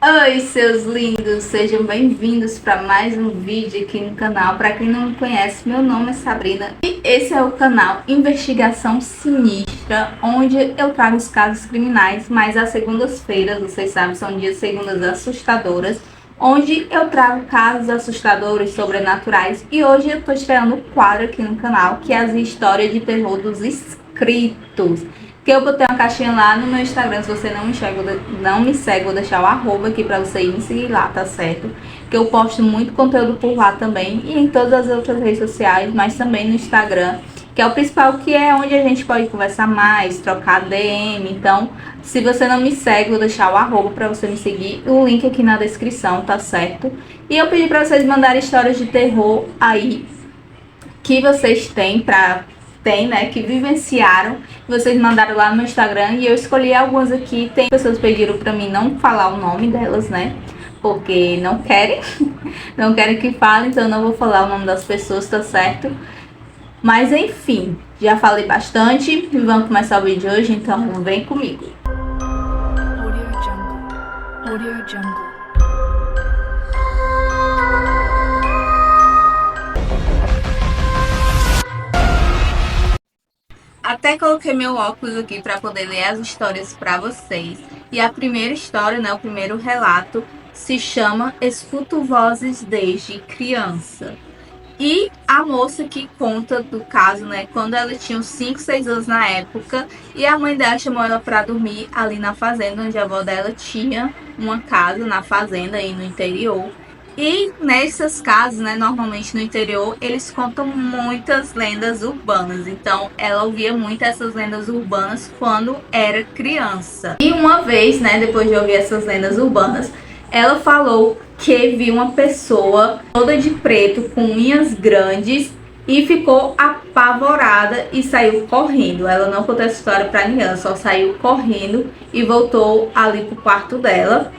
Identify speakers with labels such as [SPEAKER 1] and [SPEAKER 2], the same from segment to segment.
[SPEAKER 1] Oi, seus lindos, sejam bem-vindos para mais um vídeo aqui no canal. Para quem não me conhece, meu nome é Sabrina e esse é o canal Investigação Sinistra, onde eu trago os casos criminais, mas às segundas-feiras, vocês sabem, são dias segundas assustadoras, onde eu trago casos assustadores, sobrenaturais, e hoje eu estou estreando um quadro aqui no canal, que é as histórias de terror dos inscritos. Que eu botei uma caixinha lá no meu Instagram. Se você não me segue, vou deixar o arroba aqui pra você ir me seguir lá, tá certo? Que eu posto muito conteúdo por lá também e em todas as outras redes sociais, mas também no Instagram, que é o principal, que é onde a gente pode conversar mais, trocar DM. Então, se você não me segue, vou deixar o arroba pra você me seguir, o link aqui na descrição, tá certo? E eu pedi pra vocês mandarem histórias de terror aí que vocês têm né, que vivenciaram, vocês mandaram lá no meu Instagram e eu escolhi algumas aqui. Tem pessoas que pediram pra mim não falar o nome delas, né, porque não querem, não querem que fale, então eu não vou falar o nome das pessoas, tá certo? Mas enfim, já falei bastante e vamos começar o vídeo hoje, então vem comigo.
[SPEAKER 2] Audio Jungle. Audio Jungle.
[SPEAKER 1] Até coloquei meu óculos aqui para poder ler as histórias para vocês. E a primeira história, né, o primeiro relato, se chama Escuto Vozes Desde Criança. E a moça que conta do caso, né, quando ela tinha uns 5, 6 anos na época, e a mãe dela chamou ela para dormir ali na fazenda, onde a avó dela tinha uma casa na fazenda aí no interior. E nessas casas, né, normalmente no interior, eles contam muitas lendas urbanas. Então, ela ouvia muito essas lendas urbanas quando era criança. E uma vez, né, depois de ouvir essas lendas urbanas, ela falou que viu uma pessoa toda de preto, com unhas grandes, e ficou apavorada e saiu correndo. Ela não contou essa história pra ninguém, ela só saiu correndo e voltou ali pro quarto dela.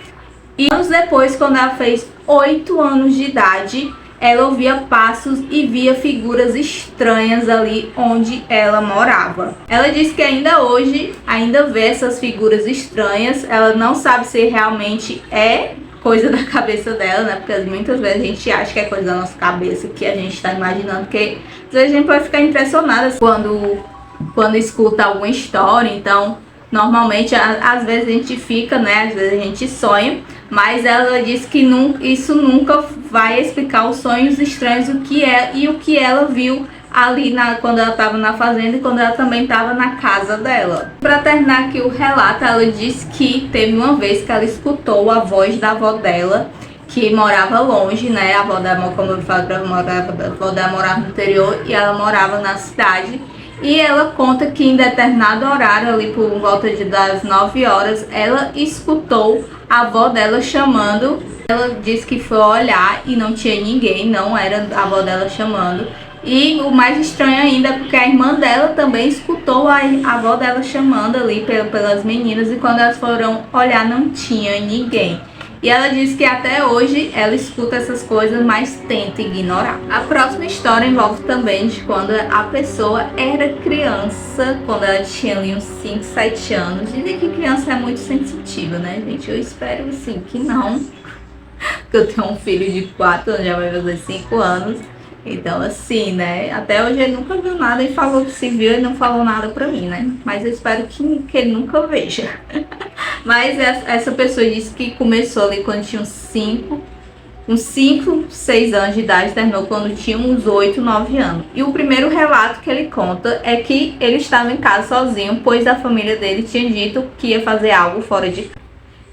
[SPEAKER 1] E anos depois, quando ela fez 8 anos de idade, ela ouvia passos e via figuras estranhas ali onde ela morava. Ela disse que ainda hoje, ainda vê essas figuras estranhas. Ela não sabe se realmente é coisa da cabeça dela, né? Porque muitas vezes a gente acha que é coisa da nossa cabeça, que a gente está imaginando, porque às vezes a gente pode ficar impressionada quando escuta alguma história. Então, normalmente, às vezes a gente fica, né? Às vezes a gente sonha. Mas ela disse que isso nunca vai explicar os sonhos estranhos, o que é e o que ela viu ali quando ela estava na fazenda e quando ela também estava na casa dela. Para terminar aqui o relato, ela disse que teve uma vez que ela escutou a voz da avó dela, que morava longe, né? A avó dela, como eu falo, a avó dela morava no interior e ela morava na cidade. E ela conta que em determinado horário, ali por volta das 9 horas, ela escutou a avó dela chamando. Ela disse que foi olhar e não tinha ninguém, não era a avó dela chamando. E o mais estranho ainda é porque a irmã dela também escutou a avó dela chamando ali pelas meninas, e quando elas foram olhar não tinha ninguém. E ela diz que até hoje ela escuta essas coisas, mas tenta ignorar. A próxima história envolve também de quando a pessoa era criança, quando ela tinha ali uns 5, 7 anos. Dizem que criança é muito sensitiva, né, gente? Eu espero assim que não. Porque eu tenho um filho de 4 anos, já vai fazer 5 anos. Então assim, né, até hoje ele nunca viu nada e falou que se viu e não falou nada pra mim, né? Mas eu espero que ele nunca veja. Mas essa pessoa disse que começou ali quando tinha uns 5, 6 anos de idade, terminou quando tinha uns 8, 9 anos. E o primeiro relato que ele conta é que ele estava em casa sozinho, pois a família dele tinha dito que ia fazer algo fora de casa.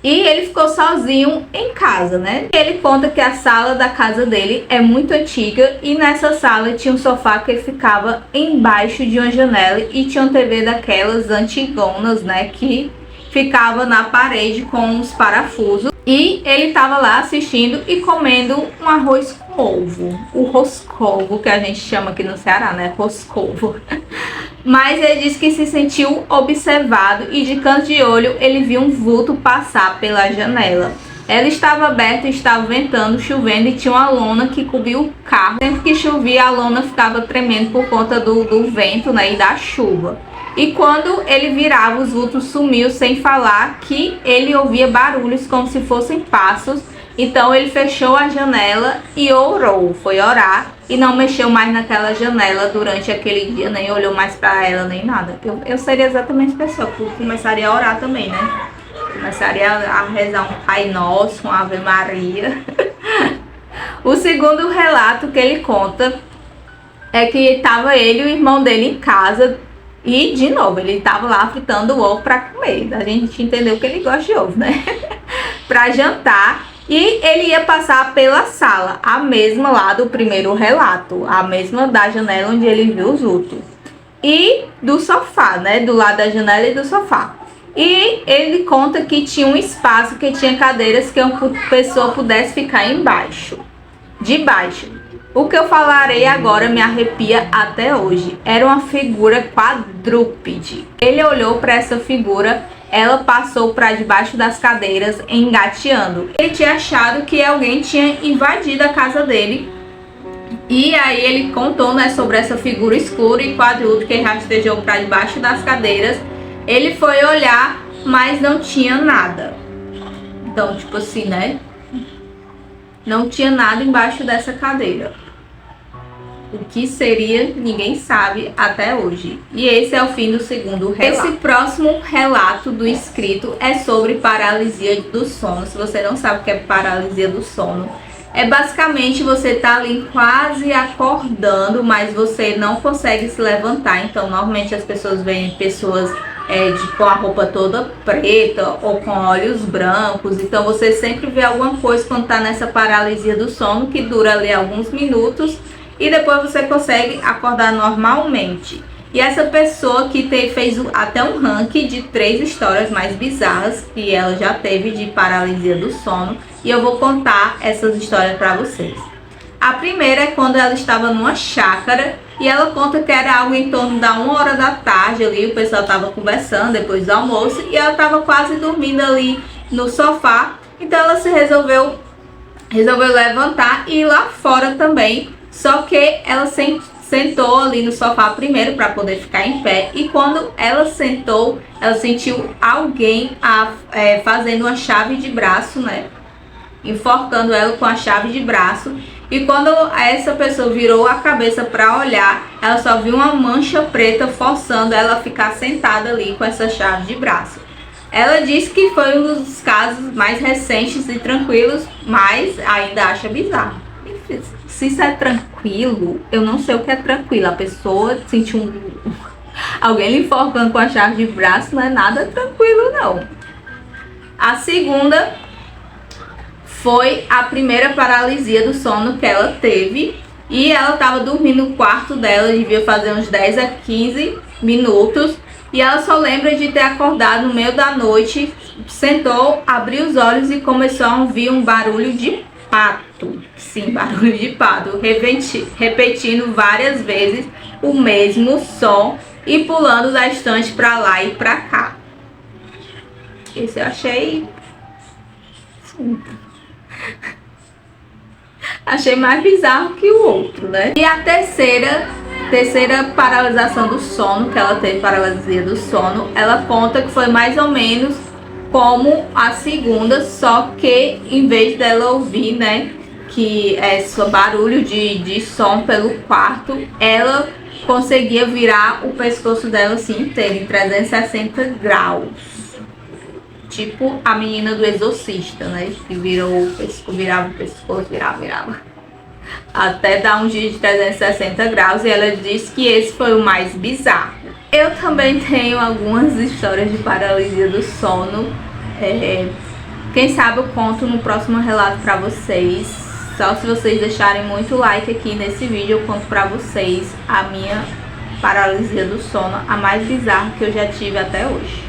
[SPEAKER 1] E ele ficou sozinho em casa, né? Ele conta que a sala da casa dele é muito antiga e nessa sala tinha um sofá que ficava embaixo de uma janela e tinha uma TV daquelas antigonas, né? Que ficava na parede com os parafusos. E ele estava lá assistindo e comendo um arroz com ovo. O roscovo, que a gente chama aqui no Ceará, né? Roscovo. Mas ele disse que se sentiu observado e de canto de olho ele viu um vulto passar pela janela. Ela estava aberta, estava ventando, chovendo e tinha uma lona que cobriu o carro. Sempre que chovia, a lona ficava tremendo por conta do vento, né, e da chuva. E quando ele virava, os vultos sumiu sem falar, que ele ouvia barulhos como se fossem passos. Então ele fechou a janela e orou, foi orar e não mexeu mais naquela janela durante aquele dia, nem olhou mais para ela, nem nada. Eu seria exatamente a pessoa que começaria a orar também, né? Começaria a rezar um Pai Nosso, uma Ave Maria. O segundo relato que ele conta é que estava ele e o irmão dele em casa. E, de novo, ele estava lá fritando o ovo para comer. A gente entendeu que ele gosta de ovo, né? Para jantar. E ele ia passar pela sala, a mesma lá do primeiro relato. A mesma da janela onde ele viu os vultos. E do sofá, né? Do lado da janela e do sofá. E ele conta que tinha um espaço que tinha cadeiras que uma pessoa pudesse ficar embaixo. Debaixo. O que eu falarei agora me arrepia até hoje. Era uma figura quadrúpede. Ele olhou para essa figura, ela passou para debaixo das cadeiras, engateando. Ele tinha achado que alguém tinha invadido a casa dele. E aí ele contou, né, sobre essa figura escura e quadrúpede que rastejou para debaixo das cadeiras. Ele foi olhar, mas não tinha nada. Então, tipo assim, né? Não tinha nada embaixo dessa cadeira. O que seria, ninguém sabe até hoje. E esse é o fim do segundo relato. Esse próximo relato do escrito é sobre paralisia do sono. Se você não sabe o que é paralisia do sono, é basicamente você tá ali quase acordando, mas você não consegue se levantar. Então, normalmente as pessoas veem pessoas com a roupa toda preta ou com olhos brancos. Então você sempre vê alguma coisa quando tá nessa paralisia do sono, que dura ali alguns minutos e depois você consegue acordar normalmente. E essa pessoa que fez até um ranking de 3 histórias mais bizarras que ela já teve de paralisia do sono, e eu vou contar essas histórias para vocês. A primeira é quando ela estava numa chácara e ela conta que era algo em torno da 1 hora da tarde ali, o pessoal estava conversando depois do almoço e ela estava quase dormindo ali no sofá. Então ela resolveu levantar e ir lá fora também, só que ela sentou ali no sofá primeiro para poder ficar em pé, e quando ela sentou, ela sentiu alguém fazendo uma chave de braço, né? Enforcando ela com a chave de braço. E quando essa pessoa virou a cabeça para olhar, ela só viu uma mancha preta forçando ela a ficar sentada ali com essa chave de braço. Ela disse que foi um dos casos mais recentes e tranquilos, mas ainda acha bizarro. Se isso é tranquilo, eu não sei o que é tranquilo. A pessoa sentiu alguém lhe enforcando com a chave de braço, não é nada tranquilo, não. A segunda foi a primeira paralisia do sono que ela teve. E ela estava dormindo no quarto dela, devia fazer uns 10 a 15 minutos. E ela só lembra de ter acordado no meio da noite, sentou, abriu os olhos e começou a ouvir um barulho de pato. Sim, barulho de pato, repetindo várias vezes o mesmo som e pulando da estante para lá e para cá. Esse eu achei... achei mais bizarro que o outro, né? E a terceira paralisação do sono, que ela teve, paralisia do sono, ela conta que foi mais ou menos como a segunda, só que em vez dela ouvir, né, que esse barulho de som pelo quarto, ela conseguia virar o pescoço dela assim inteiro, em 360 graus. Tipo a menina do Exorcista, né? Que virava o pescoço, virava. Até dar um giro de 360 graus. E ela disse que esse foi o mais bizarro. Eu também tenho algumas histórias de paralisia do sono. Quem sabe eu conto no próximo relato pra vocês. Só se vocês deixarem muito like aqui nesse vídeo, eu conto pra vocês a minha paralisia do sono, a mais bizarra que eu já tive até hoje.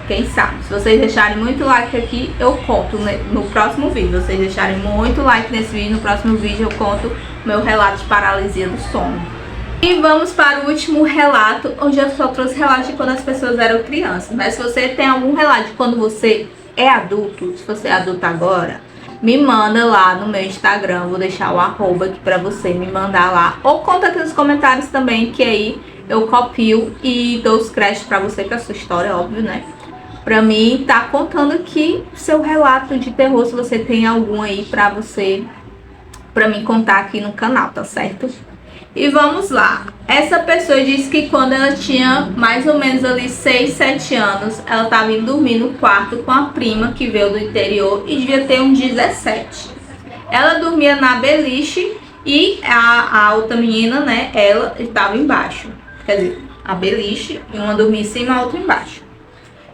[SPEAKER 1] Quem sabe? Se vocês deixarem muito like aqui, eu conto no próximo vídeo. Se vocês deixarem muito like nesse vídeo, no próximo vídeo eu conto meu relato de paralisia do sono. E vamos para o último relato, onde eu só trouxe relato de quando as pessoas eram crianças. Mas se você tem algum relato de quando você é adulto, se você é adulto agora, me manda lá no meu Instagram. Vou deixar o arroba aqui pra você me mandar lá. Ou conta aqui nos comentários também, que aí eu copio e dou os créditos pra você, que é a sua história, óbvio, né? Pra mim, tá contando aqui seu relato de terror, se você tem algum aí pra mim contar aqui no canal, tá certo? E vamos lá. Essa pessoa disse que quando ela tinha mais ou menos ali 6, 7 anos, ela estava indo dormir no quarto com a prima que veio do interior e devia ter uns 17. Ela dormia na beliche e a outra menina, né, ela estava embaixo. Quer dizer, a beliche e uma dormia em cima e a outra embaixo.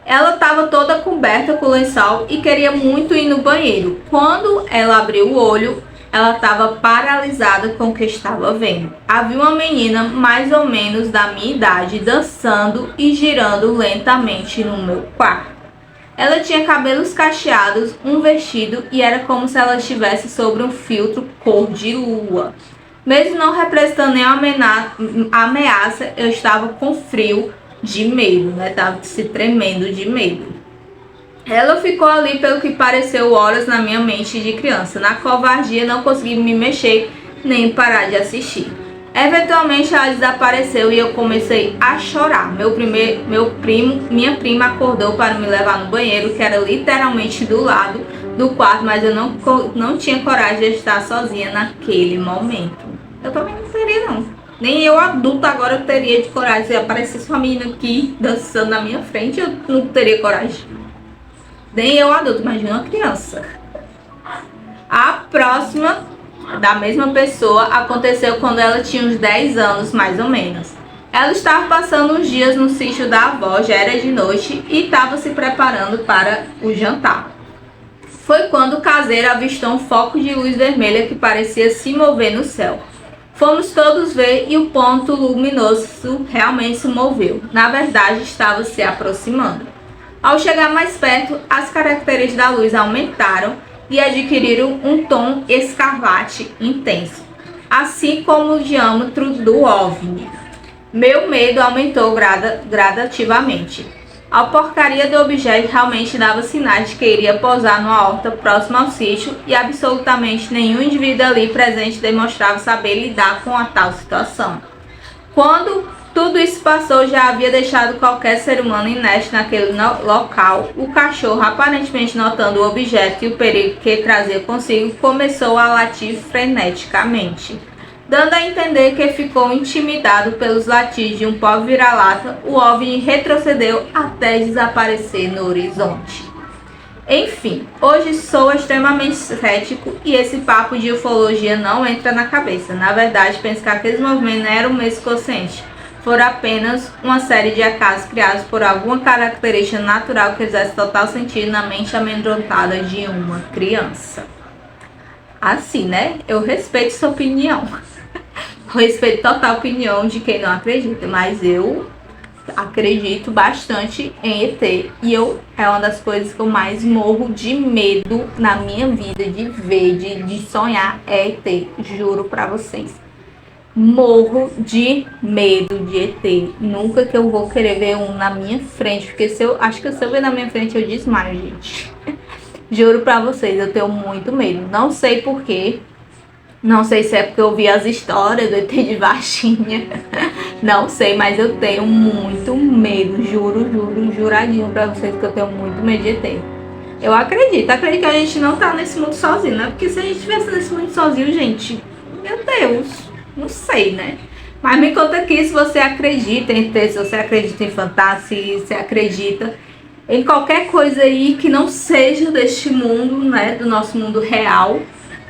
[SPEAKER 1] Ela estava toda coberta com lençol e queria muito ir no banheiro. Quando ela abriu o olho, ela estava paralisada com o que estava vendo. Havia uma menina mais ou menos da minha idade dançando e girando lentamente no meu quarto. Ela tinha cabelos cacheados, um vestido e era como se ela estivesse sobre um filtro cor de lua. Mesmo não representando nenhuma ameaça, eu estava com frio de medo, né? Estava se tremendo de medo. Ela ficou ali pelo que pareceu horas na minha mente de criança. Na covardia não consegui me mexer nem parar de assistir. Eventualmente ela desapareceu e eu comecei a chorar. Minha prima acordou para me levar no banheiro, que era literalmente do lado do quarto, mas eu não tinha coragem de estar sozinha naquele momento. Eu também não teria não. Nem eu adulta agora teria de coragem. Se aparecesse uma menina aqui dançando na minha frente, eu não teria coragem. Nem eu adulto, imagina uma criança. A próxima da mesma pessoa aconteceu quando ela tinha uns 10 anos, mais ou menos. Ela estava passando uns dias no sítio da avó, já era de noite, e estava se preparando para o jantar. Foi quando o caseiro avistou um foco de luz vermelha que parecia se mover no céu. Fomos todos ver e o ponto luminoso realmente se moveu. Na verdade, estava se aproximando. Ao chegar mais perto, as características da luz aumentaram e adquiriram um tom escarlate intenso, assim como o diâmetro do OVNI. Meu medo aumentou gradativamente. A porcaria do objeto realmente dava sinais de que iria pousar numa horta próxima ao sítio e absolutamente nenhum indivíduo ali presente demonstrava saber lidar com a tal situação. Quando tudo isso passou, já havia deixado qualquer ser humano inerte naquele local. O cachorro, aparentemente notando o objeto e o perigo que trazia consigo, começou a latir freneticamente. Dando a entender que ficou intimidado pelos latidos de um pobre vira-lata, o OVNI retrocedeu até desaparecer no horizonte. Enfim, hoje sou extremamente cético e esse papo de ufologia não entra na cabeça. Na verdade, penso que aqueles movimentos não eram mesmo conscientes. Foram apenas uma série de acasos criados por alguma característica natural que fizesse total sentido na mente amedrontada de uma criança. Assim, né? Eu respeito sua opinião. Respeito total a opinião de quem não acredita, mas eu acredito bastante em ET. E é uma das coisas que eu mais morro de medo na minha vida, de ver, de sonhar, é ET. Juro pra vocês. Morro de medo de ET. Nunca que eu vou querer ver um na minha frente, porque acho que se eu ver na minha frente eu desmaio, gente. Juro pra vocês, eu tenho muito medo. Não sei porquê. Não sei se é porque eu vi as histórias do ET de Varginha. Não sei, mas eu tenho muito medo. Juradinho pra vocês que eu tenho muito medo de ET. Eu acredito que a gente não tá nesse mundo sozinho, né? Porque se a gente estivesse nesse mundo sozinho, gente, meu Deus, não sei, né? Mas me conta aqui se você acredita em ET, se você acredita em fantasia, se você acredita em qualquer coisa aí que não seja deste mundo, né? Do nosso mundo real.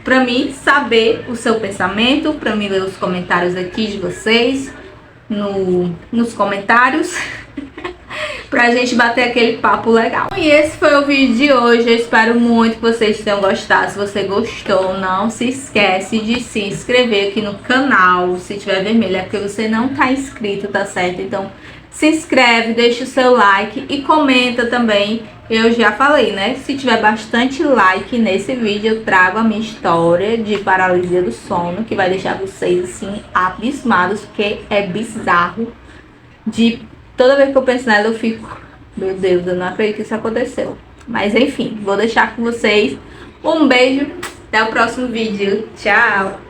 [SPEAKER 1] Pra mim saber o seu pensamento, pra mim ler os comentários aqui de vocês, nos comentários, pra gente bater aquele papo legal. E esse foi o vídeo de hoje, eu espero muito que vocês tenham gostado. Se você gostou, não se esquece de se inscrever aqui no canal. Se tiver vermelho é porque você não tá inscrito, tá certo? Então se inscreve, deixa o seu like e comenta também. Eu já falei, né? Se tiver bastante like nesse vídeo, eu trago a minha história de paralisia do sono, que vai deixar vocês, assim, abismados, porque é bizarro. Toda vez que eu penso nela, eu fico, meu Deus, eu não acredito que isso aconteceu. Mas, enfim, vou deixar com vocês. Um beijo, até o próximo vídeo. Tchau!